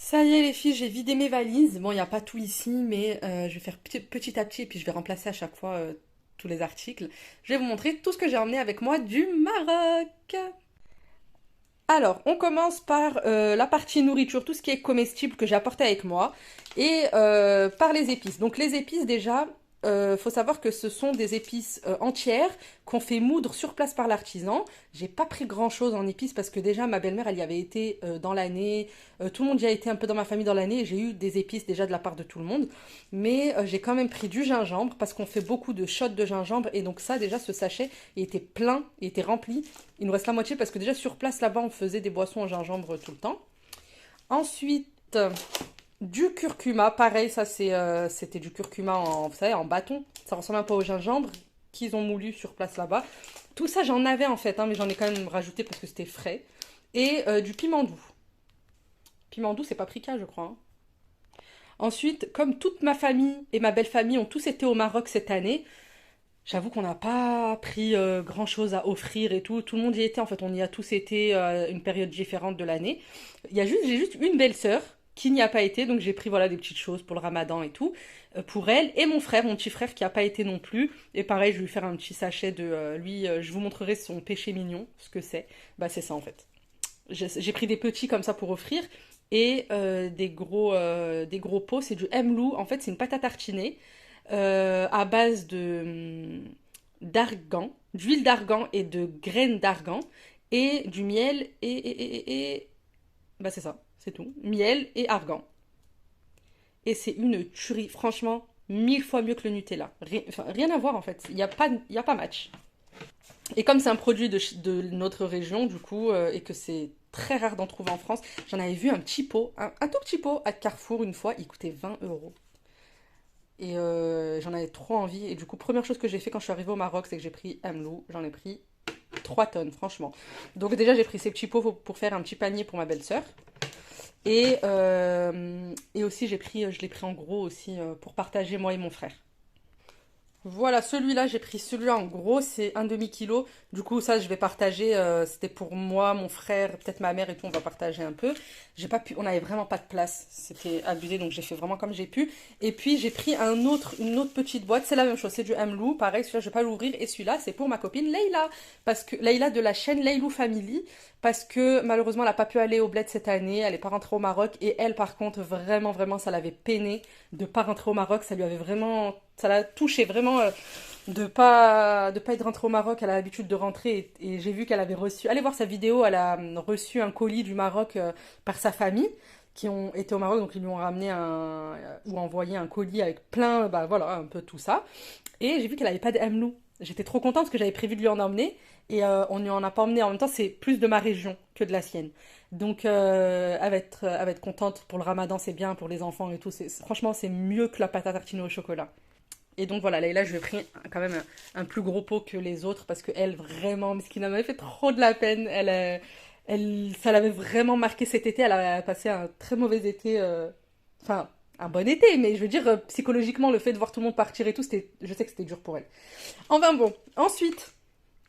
Ça y est les filles, j'ai vidé mes valises. Bon, il n'y a pas tout ici, mais je vais faire petit à petit et puis je vais remplacer à chaque fois tous les articles. Je vais vous montrer tout ce que j'ai emmené avec moi du Maroc. Alors, on commence par la partie nourriture, tout ce qui est comestible que j'ai apporté avec moi, et par les épices. Donc les épices déjà, faut savoir que ce sont des épices entières qu'on fait moudre sur place par l'artisan. J'ai pas pris grand-chose en épices parce que déjà ma belle-mère elle y avait été dans l'année, tout le monde y a été un peu dans ma famille dans l'année, et j'ai eu des épices déjà de la part de tout le monde. Mais j'ai quand même pris du gingembre parce qu'on fait beaucoup de shots de gingembre et donc ça déjà ce sachet il était plein, il était rempli. Il nous reste la moitié parce que déjà sur place là-bas on faisait des boissons au gingembre tout le temps. Ensuite, du curcuma, pareil, ça c'était du curcuma en, vous savez, en bâton. Ça ressemble un peu au gingembre qu'ils ont moulu sur place là-bas. Tout ça j'en avais en fait, hein, mais j'en ai quand même rajouté parce que c'était frais. Et du piment doux. Piment doux c'est paprika je crois, hein. Ensuite, comme toute ma famille et ma belle famille ont tous été au Maroc cette année, j'avoue qu'on n'a pas pris grand-chose à offrir et tout. Tout le monde y était, en fait, on y a tous été une période différente de l'année. J'ai juste une belle-sœur qui n'y a pas été, donc j'ai pris voilà des petites choses pour le ramadan et tout, pour elle. Et mon frère, mon petit frère qui n'a pas été non plus. Et pareil, je vais lui faire un petit sachet de... lui, je vous montrerai son péché mignon, ce que c'est. Bah c'est ça en fait. J'ai pris des petits comme ça pour offrir. Et des gros pots, c'est du mlou. En fait, c'est une pâte à tartiner à base de d'argan, d'huile d'argan et de graines d'argan et du miel bah c'est ça, c'est tout. Miel et argan. Et c'est une tuerie, franchement, mille fois mieux que le Nutella. Enfin, rien à voir en fait, il y a pas match. Et comme c'est un produit de notre région, du coup, et que c'est très rare d'en trouver en France, j'en avais vu un petit pot, un tout petit pot à Carrefour une fois, il coûtait 20 €. Et j'en avais trop envie. Et du coup, première chose que j'ai fait quand je suis arrivée au Maroc, c'est que j'ai pris Amlou. J'en ai pris 3 tonnes, franchement. Donc déjà, j'ai pris ces petits pots pour faire un petit panier pour ma belle-sœur. Et aussi, je l'ai pris en gros aussi pour partager moi et mon frère. Voilà, celui-là, j'ai pris celui-là en gros, c'est un demi-kilo. Du coup, ça, je vais partager. C'était pour moi, mon frère, peut-être ma mère et tout, on va partager un peu. J'ai pas pu, on n'avait vraiment pas de place. C'était abusé, donc j'ai fait vraiment comme j'ai pu. Et puis, j'ai pris une autre petite boîte. C'est la même chose, c'est du Amlou. Pareil, celui-là, je vais pas l'ouvrir. Et celui-là, c'est pour ma copine Leïla. Parce que Leïla de la chaîne Leïlou Family. Parce que malheureusement, elle n'a pas pu aller au bled cette année. Elle n'est pas rentrée au Maroc. Et elle, par contre, vraiment, vraiment, ça l'avait peiné de pas rentrer au Maroc. Ça lui avait vraiment ça l'a touché vraiment de pas être rentrée au Maroc. Elle a l'habitude de rentrer et j'ai vu qu'elle avait reçu. Allez voir sa vidéo. Elle a reçu un colis du Maroc par sa famille qui ont été au Maroc. Donc ils lui ont ramené ou envoyé un colis avec plein, bah voilà, un peu tout ça. Et j'ai vu qu'elle avait pas de Mlou. J'étais trop contente parce que j'avais prévu de lui en emmener et on lui en a pas emmené. En même temps, c'est plus de ma région que de la sienne. Donc, elle va être contente pour le ramadan, c'est bien pour les enfants et tout. Franchement, c'est mieux que la pâte à tartiner au chocolat. Et donc voilà, Leïla, je lui ai pris quand même un plus gros pot que les autres parce que elle, vraiment, mais ce qui m'avait fait trop de la peine, ça l'avait vraiment marqué cet été. Elle a passé un très mauvais été, enfin, un bon été, mais je veux dire, psychologiquement, le fait de voir tout le monde partir et tout, je sais que c'était dur pour elle. Enfin bon, ensuite,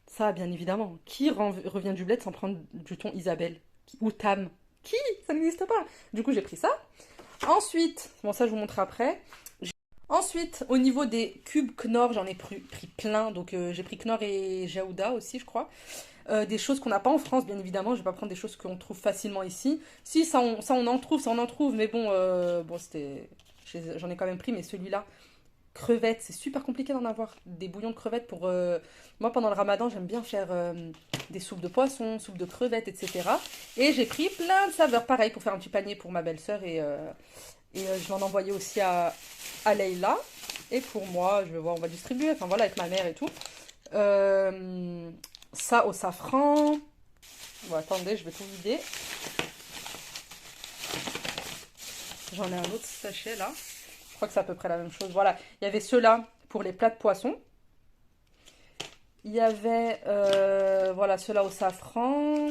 ça, bien évidemment, revient du bled sans prendre du thon Isabelle ou Tam? Qui? Ça n'existe pas. Du coup, j'ai pris ça. Ensuite, bon, ça, je vous montre après. Ensuite, au niveau des cubes Knorr, j'en ai pris plein. Donc, j'ai pris Knorr et Jaouda aussi, je crois. Des choses qu'on n'a pas en France, bien évidemment. Je vais pas prendre des choses qu'on trouve facilement ici. Si, ça on en trouve. Mais bon, bon j'en ai quand même pris. Mais celui-là, crevettes, c'est super compliqué d'en avoir. Des bouillons de crevettes pour... Moi, pendant le ramadan, j'aime bien faire des soupes de poisson, soupes de crevettes, etc. Et j'ai pris plein de saveurs. Pareil, pour faire un petit panier pour ma belle-sœur je vais en envoyer aussi à Leïla. Et pour moi, je vais voir, on va distribuer, enfin voilà, avec ma mère et tout. Euh, Ça au safran. Bon, attendez, je vais tout vider. J'en ai un autre sachet là. Je crois que c'est à peu près la même chose. Voilà, il y avait ceux-là pour les plats de poisson. Il y avait, voilà, ceux-là au safran.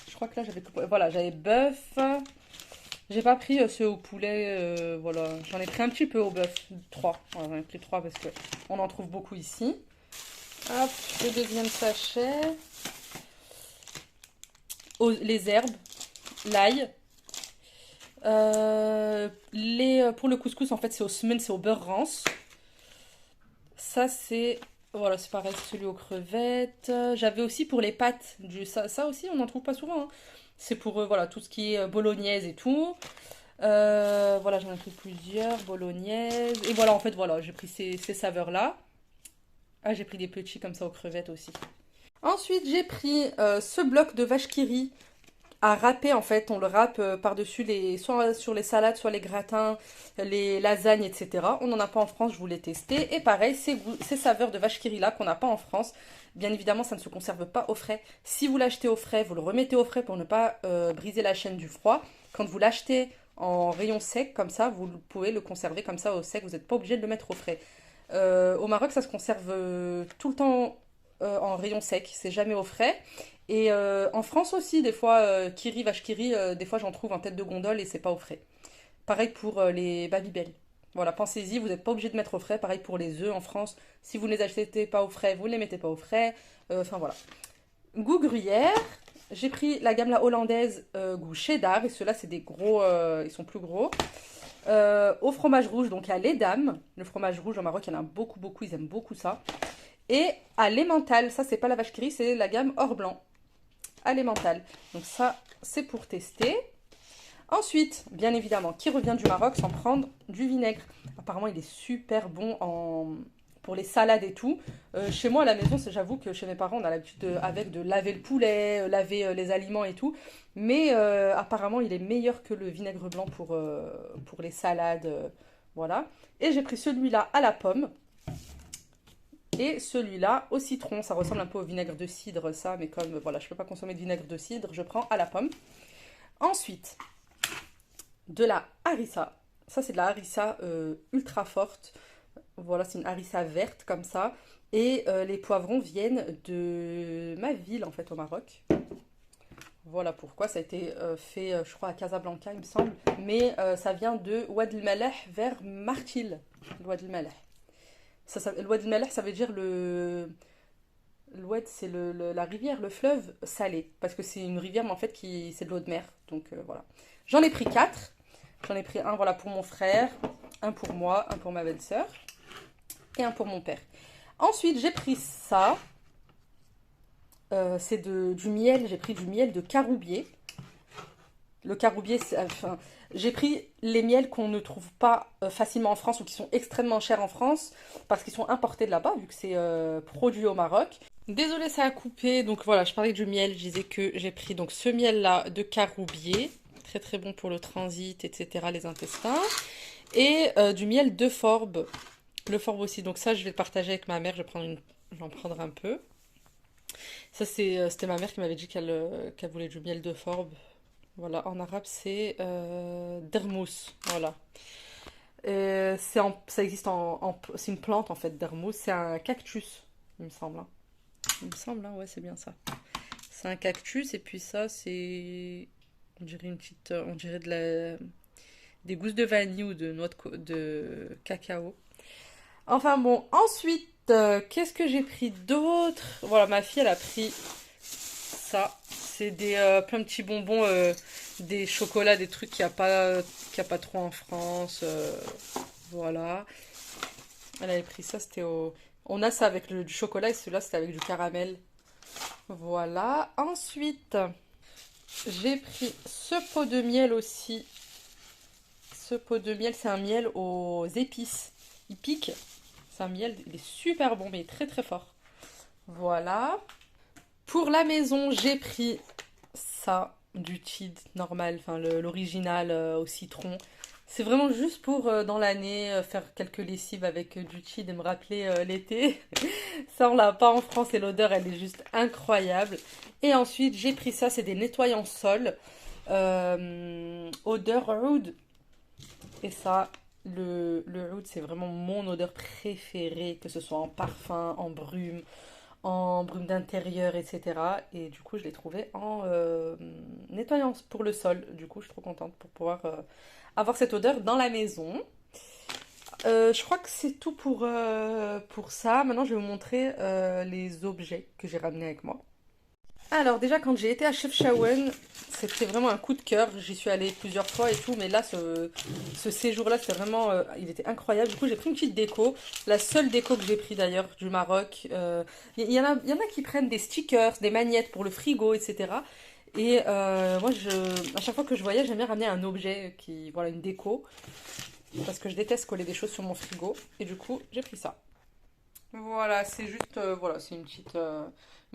Je crois que là, voilà, j'avais bœuf. J'ai pas pris ceux au poulet, voilà. J'en ai pris un petit peu au bœuf, 3. Voilà, j'en ai pris 3 parce que on en trouve beaucoup ici. Hop, le deuxième sachet. Les herbes, l'ail, Pour le couscous, en fait, c'est au semen, c'est au beurre rance. Ça, c'est... Voilà, c'est pareil, c'est celui aux crevettes. J'avais aussi pour les pâtes. Ça aussi, on n'en trouve pas souvent, hein. C'est pour voilà, tout ce qui est bolognaise et tout. Voilà, j'en ai pris plusieurs, bolognaise. Et voilà, en fait, voilà, j'ai pris ces saveurs-là. Ah, j'ai pris des petits comme ça aux crevettes aussi. Ensuite, j'ai pris ce bloc de vache qui rit à râper en fait. On le râpe par-dessus soit sur les salades, soit les gratins, les lasagnes, etc. On n'en a pas en France, je voulais tester. Et pareil, ces saveurs de vache qui rit là qu'on n'a pas en France. Bien évidemment, ça ne se conserve pas au frais. Si vous l'achetez au frais, vous le remettez au frais pour ne pas briser la chaîne du froid. Quand vous l'achetez en rayon sec, comme ça, vous pouvez le conserver comme ça au sec. Vous n'êtes pas obligé de le mettre au frais. Au Maroc, ça se conserve tout le temps en rayon sec, c'est jamais au frais. Et en France aussi, des fois, kiri, vache kiri, des fois j'en trouve en tête de gondole et c'est pas au frais. Pareil pour les Babybel. Voilà, pensez-y, vous n'êtes pas obligé de mettre au frais. Pareil pour les œufs en France. Si vous ne les achetez pas au frais, vous ne les mettez pas au frais. Enfin voilà. Goût gruyère. J'ai pris la gamme la hollandaise goût cheddar. Et ceux-là, c'est des gros. Ils sont plus gros. Au fromage rouge, donc à l'Edam. Le fromage rouge au Maroc, il y en a beaucoup, beaucoup. Ils aiment beaucoup ça. Et à l'emmental. Ça, c'est pas la vache qui rit, c'est la gamme hors blanc. À l'emmental. Donc ça, c'est pour tester. Ensuite, bien évidemment, qui revient du Maroc sans prendre du vinaigre. Apparemment, il est super bon pour les salades et tout. Chez moi, à la maison, j'avoue que chez mes parents, on a l'habitude de laver le poulet, laver les aliments et tout. Mais apparemment, il est meilleur que le vinaigre blanc pour les salades. Voilà. Et j'ai pris celui-là à la pomme. Et celui-là au citron. Ça ressemble un peu au vinaigre de cidre, ça. Mais comme voilà, je ne peux pas consommer de vinaigre de cidre, je prends à la pomme. Ensuite, de la harissa. Ça, c'est de la harissa ultra forte. Voilà, c'est une harissa verte comme ça. Et les poivrons viennent de ma ville, en fait, au Maroc. Voilà pourquoi ça a été fait, je crois, à Casablanca, il me semble. Mais ça vient de Ouad el Maleh vers Martil. Ouad el Maleh. L'Ouad el Maleh, ça veut dire l'Oued, c'est la rivière, le fleuve salé. Parce que c'est une rivière, mais en fait, c'est de l'eau de mer. Donc voilà. J'en ai pris 4. J'en ai pris un voilà, pour mon frère, un pour moi, un pour ma belle-sœur et un pour mon père. Ensuite, j'ai pris ça. C'est du miel. J'ai pris du miel de caroubier. Le caroubier, enfin, j'ai pris les miels qu'on ne trouve pas facilement en France ou qui sont extrêmement chers en France parce qu'ils sont importés de là-bas vu que c'est produit au Maroc. Désolée, ça a coupé. Donc voilà, je parlais du miel. Je disais que j'ai pris donc ce miel-là de caroubier. Très très bon pour le transit, etc., les intestins. Et du miel de forbe. Le forbe aussi. Donc ça, je vais le partager avec ma mère. Je vais en prendre un peu. Ça, c'était ma mère qui m'avait dit qu'elle voulait du miel de forbe. Voilà, en arabe, c'est dermous. Voilà. Ça existe c'est une plante en fait, dermous. C'est un cactus, il me semble, hein. Il me semble, hein, ouais, c'est bien ça. C'est un cactus et puis ça, c'est. On dirait on dirait des gousses de vanille ou de noix de cacao. Enfin bon, ensuite, qu'est-ce que j'ai pris d'autre? Voilà, ma fille, elle a pris ça. C'est plein de petits bonbons, des chocolats, des trucs qu'il y a pas trop en France. Voilà. Elle avait pris ça, c'était au... On a ça avec du chocolat et celui-là, c'était avec du caramel. Voilà. Ensuite, j'ai pris ce pot de miel aussi. Ce pot de miel, c'est un miel aux épices. Il pique. C'est un miel, il est super bon, mais il est très très fort. Voilà. Pour la maison, j'ai pris ça, du cheed normal, enfin l'original au citron. C'est vraiment juste pour dans l'année faire quelques lessives avec du cheed et me rappeler l'été. Ça, on l'a pas en France et l'odeur, elle est juste incroyable. Et ensuite, j'ai pris ça, c'est des nettoyants sol. Odeur oud. Et ça, le oud, c'est vraiment mon odeur préférée, que ce soit en parfum, en brume d'intérieur, etc. Et du coup, je l'ai trouvé en nettoyant pour le sol. Du coup, je suis trop contente pour pouvoir avoir cette odeur dans la maison. Je crois que c'est tout pour ça. Maintenant, je vais vous montrer les objets que j'ai ramenés avec moi. Alors déjà quand j'ai été à Chefchaouen, c'était vraiment un coup de cœur. J'y suis allée plusieurs fois et tout, mais là ce séjour-là c'était vraiment, il était incroyable. Du coup j'ai pris une petite déco, la seule déco que j'ai pris d'ailleurs du Maroc. Il y en a qui prennent des stickers, des magnettes pour le frigo, etc. Et moi à chaque fois que je voyage, j'aime bien ramener un objet qui, voilà, une déco, parce que je déteste coller des choses sur mon frigo. Et du coup j'ai pris ça. Voilà, c'est juste, voilà, c'est une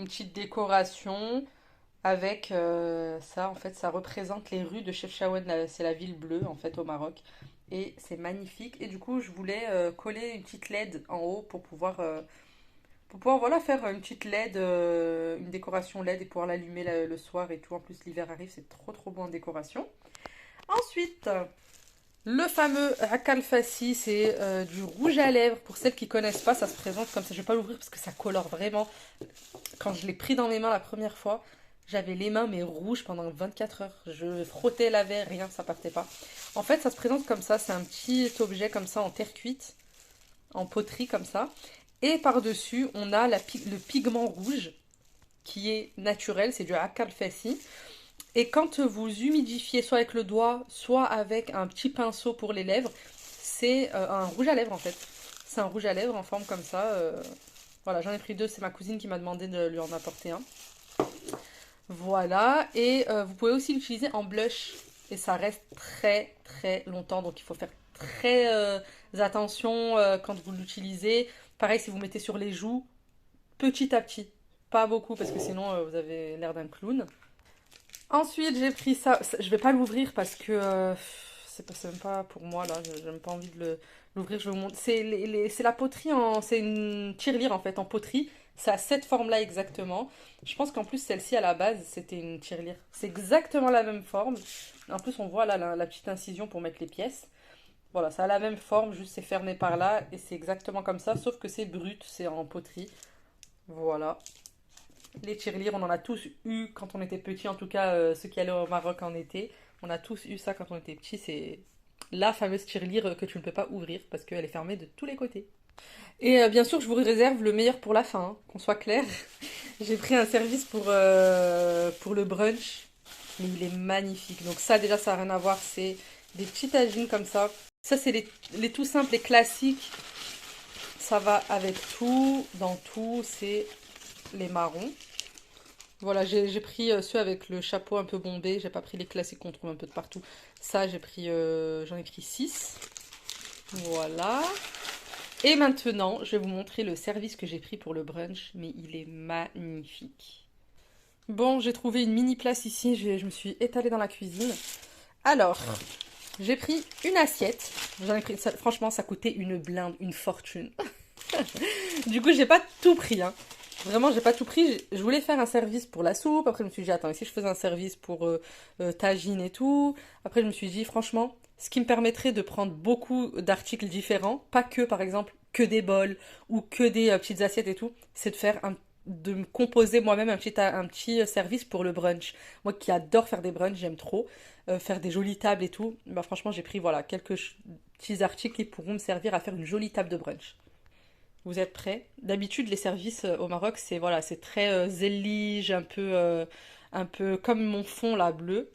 petite décoration avec ça. En fait, ça représente les rues de Chefchaouen. C'est la ville bleue, en fait, au Maroc. Et c'est magnifique. Et du coup, je voulais coller une petite LED en haut pour pouvoir voilà, faire une petite LED, une décoration LED et pouvoir l'allumer le soir et tout. En plus, l'hiver arrive, c'est trop trop beau en décoration. Ensuite, le fameux Akalfassi, c'est du rouge à lèvres. Pour celles qui connaissent pas, ça se présente comme ça. Je vais pas l'ouvrir parce que ça colore vraiment. Quand je l'ai pris dans mes mains la première fois, j'avais les mains mais rouges pendant 24 heures. Je frottais, lavais, rien, ça partait pas. En fait, ça se présente comme ça. C'est un petit objet comme ça en terre cuite, en poterie comme ça. Et par-dessus, on a le pigment rouge qui est naturel. C'est du Akalfassi. Et quand vous humidifiez soit avec le doigt, soit avec un petit pinceau pour les lèvres, c'est un rouge à lèvres en fait. C'est un rouge à lèvres en forme comme ça. Voilà, j'en ai pris deux, c'est ma cousine qui m'a demandé de lui en apporter un. Voilà, et vous pouvez aussi l'utiliser en blush. Et ça reste très très longtemps, donc il faut faire très attention quand vous l'utilisez. Pareil, si vous mettez sur les joues, petit à petit. Pas beaucoup, parce que sinon vous avez l'air d'un clown. Ensuite, j'ai pris ça. Je vais pas l'ouvrir parce que c'est même pas pour moi là. J'ai même pas envie de l'ouvrir. Je vais vous montrer. C'est la poterie en. C'est une tirelire en fait en poterie. Ça a cette forme-là exactement. Je pense qu'en plus celle-ci à la base c'était une tirelire. C'est exactement la même forme. En plus on voit là la petite incision pour mettre les pièces. Voilà, ça a la même forme, juste c'est fermé par là et c'est exactement comme ça, sauf que c'est brut, c'est en poterie. Voilà. Les tirelires, on en a tous eu quand on était petit, en tout cas ceux qui allaient au Maroc en été. On a tous eu ça quand on était petit. C'est la fameuse tirelire que tu ne peux pas ouvrir parce qu'elle est fermée de tous les côtés. Et bien sûr, je vous réserve le meilleur pour la fin, hein, qu'on soit clair. J'ai pris un service pour le brunch, mais il est magnifique. Donc ça, déjà, ça n'a rien à voir. C'est des petits tagines comme ça. Ça, c'est les tout simples, les classiques. Ça va avec tout, dans tout. C'est les marrons. Voilà, j'ai pris ceux avec le chapeau un peu bombé. J'ai pas pris les classiques qu'on trouve un peu de partout. Ça, j'en ai pris 6. Voilà. Et maintenant, je vais vous montrer le service que j'ai pris pour le brunch. Mais il est magnifique. Bon, j'ai trouvé une mini place ici. Je me suis étalée dans la cuisine. Alors, j'ai pris une assiette. Franchement, ça coûtait une blinde, une fortune. Du coup, j'ai pas tout pris, hein. Vraiment, j'ai pas tout pris. Je voulais faire un service pour la soupe. Après, je me suis dit, attends, et si je faisais un service pour tagine et tout. Après, je me suis dit, franchement, ce qui me permettrait de prendre beaucoup d'articles différents, pas que, par exemple, que des bols ou que des petites assiettes et tout, c'est de me composer moi-même un petit service pour le brunch. Moi qui adore faire des brunchs, j'aime trop faire des jolies tables et tout. Bah, franchement, j'ai pris voilà, petits articles qui pourront me servir à faire une jolie table de brunch. Vous êtes prêts? D'habitude, les services au Maroc, c'est voilà, c'est très zélige, un peu comme mon fond là, bleu.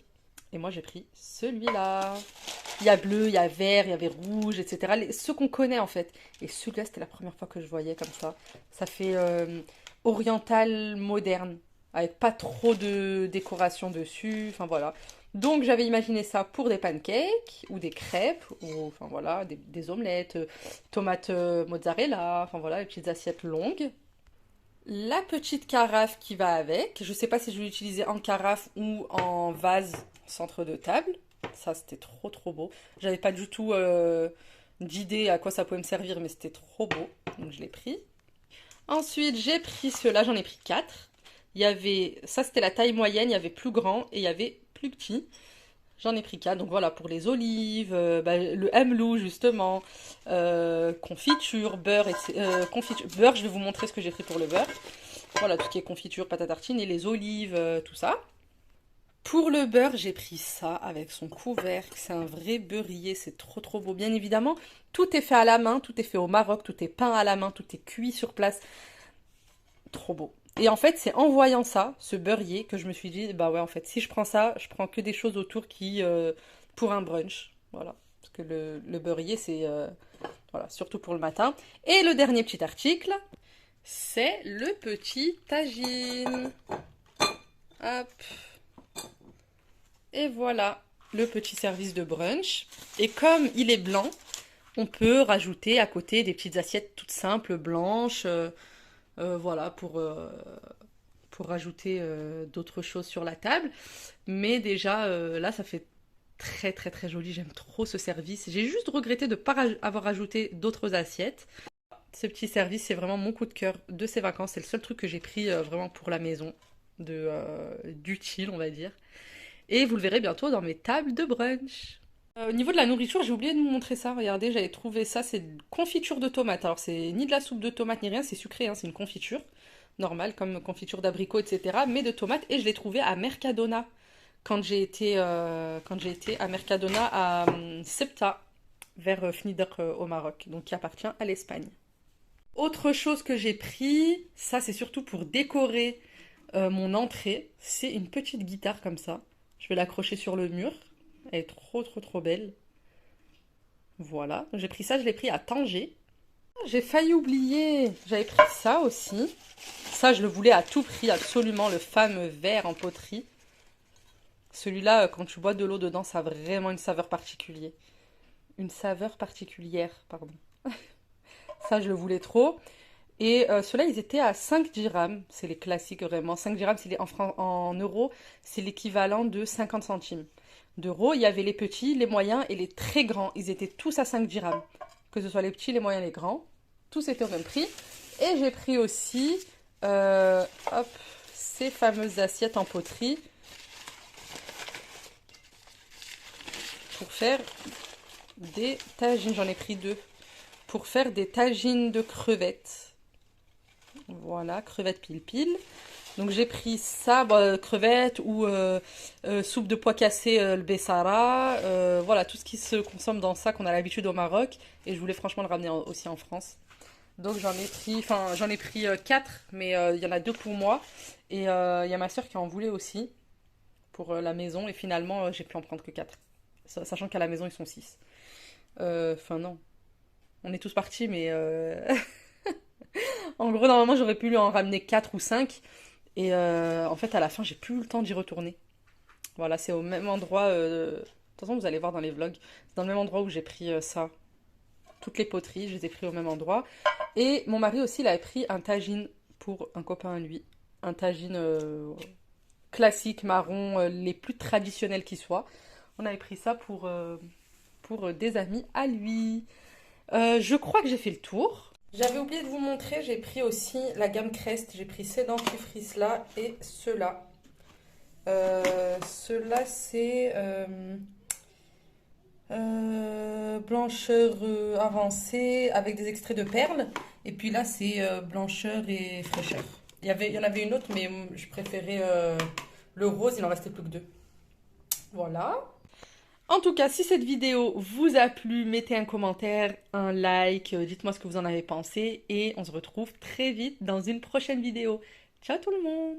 Et moi, j'ai pris celui-là. Il y a bleu, il y a vert, il y avait rouge, etc. Ceux qu'on connaît en fait. Et celui-là, c'était la première fois que je voyais comme ça. Ça fait oriental moderne, avec pas trop de décoration dessus. Enfin voilà. Donc j'avais imaginé ça pour des pancakes ou des crêpes ou enfin voilà des omelettes, tomates mozzarella, enfin voilà les petites assiettes longues. La petite carafe qui va avec, je sais pas si je vais l'utiliser en carafe ou en vase centre de table. Ça c'était trop trop beau. J'avais pas du tout d'idée à quoi ça pouvait me servir mais c'était trop beau donc je l'ai pris. Ensuite j'ai pris ceux-là, j'en ai pris 4. Ça c'était la taille moyenne, il y avait plus grand et il y avait plus petit. J'en ai pris 4, donc voilà, pour les olives, le hemlou justement, confiture, beurre, beurre, je vais vous montrer ce que j'ai pris pour le beurre. Voilà, tout ce qui est confiture, pâte à tartine et les olives, tout ça. Pour le beurre, j'ai pris ça avec son couvercle, c'est un vrai beurrier, c'est trop trop beau. Bien évidemment, tout est fait à la main, tout est fait au Maroc, tout est peint à la main, tout est cuit sur place. Trop beau. Et en fait, c'est en voyant ça, ce beurrier, que je me suis dit, bah ouais, en fait, si je prends ça, je prends que des choses autour qui, pour un brunch. Voilà. Parce que le beurrier, c'est, voilà, surtout pour le matin. Et le dernier petit article, c'est le petit tagine. Hop. Et voilà, le petit service de brunch. Et comme il est blanc, on peut rajouter à côté des petites assiettes toutes simples, blanches, voilà, pour rajouter d'autres choses sur la table. Mais déjà, là, ça fait très très très joli. J'aime trop ce service. J'ai juste regretté de ne pas avoir rajouté d'autres assiettes. Ce petit service, c'est vraiment mon coup de cœur de ces vacances. C'est le seul truc que j'ai pris vraiment pour la maison, d'utile, on va dire. Et vous le verrez bientôt dans mes tables de brunch. Au niveau de la nourriture, j'ai oublié de vous montrer ça. Regardez, j'avais trouvé ça. C'est une confiture de tomates. Alors, c'est ni de la soupe de tomates ni rien, c'est sucré, hein, c'est une confiture normale, comme confiture d'abricot, etc. Mais de tomates. Et je l'ai trouvé à Mercadona quand j'ai été à Mercadona à Ceuta, vers Fnider au Maroc, donc qui appartient à l'Espagne. Autre chose que j'ai pris, ça c'est surtout pour décorer mon entrée, c'est une petite guitare comme ça. Je vais l'accrocher sur le mur. Elle est trop trop trop belle. Voilà, j'ai pris ça, je l'ai pris à Tanger. J'ai failli oublier, j'avais pris ça aussi. Ça, je le voulais à tout prix, absolument, le fameux verre en poterie. Celui-là, quand tu bois de l'eau dedans, ça a vraiment une saveur particulière. Une saveur particulière, pardon. Ça, je le voulais trop. Et ceux-là, ils étaient à 5 dirhams. C'est les classiques, vraiment. 5 dirhams, en euros, c'est l'équivalent de 50 centimes d'euros. Il y avait les petits, les moyens et les très grands. Ils étaient tous à 5 dirhams. Que ce soit les petits, les moyens, les grands. Tous étaient au même prix. Et j'ai pris aussi hop, ces fameuses assiettes en poterie pour faire des tagines. J'en ai pris deux. Pour faire des tagines de crevettes. Voilà, crevettes pile-pile. Donc j'ai pris ça, crevettes ou soupe de pois cassés, le bessara. Voilà, tout ce qui se consomme dans ça qu'on a l'habitude au Maroc. Et je voulais franchement le ramener aussi en France. Donc j'en ai pris 4, mais il y en a 2 pour moi. Et il y a ma soeur qui en voulait aussi pour la maison. Et finalement, j'ai pu en prendre que 4. Sachant qu'à la maison, ils sont 6. Enfin non, on est tous partis, mais en gros, normalement, j'aurais pu lui en ramener 4 ou 5. Et en fait, à la fin, j'ai plus eu le temps d'y retourner. Voilà, c'est au même endroit. De toute façon, vous allez voir dans les vlogs. C'est dans le même endroit où j'ai pris ça. Toutes les poteries, je les ai pris au même endroit. Et mon mari aussi, il avait pris un tagine pour un copain à lui. Un tagine classique, marron, les plus traditionnels qui soient. On avait pris ça pour des amis à lui. Je crois que j'ai fait le tour. J'avais oublié de vous montrer, j'ai pris aussi la gamme Crest. J'ai pris ces dentifrices-là et ceux-là. Ceux-là, c'est blancheur avancée avec des extraits de perles. Et puis là, c'est blancheur et fraîcheur. Il y en avait une autre, mais je préférais le rose. Il en restait plus que 2. Voilà. En tout cas, si cette vidéo vous a plu, mettez un commentaire, un like, dites-moi ce que vous en avez pensé et on se retrouve très vite dans une prochaine vidéo. Ciao tout le monde!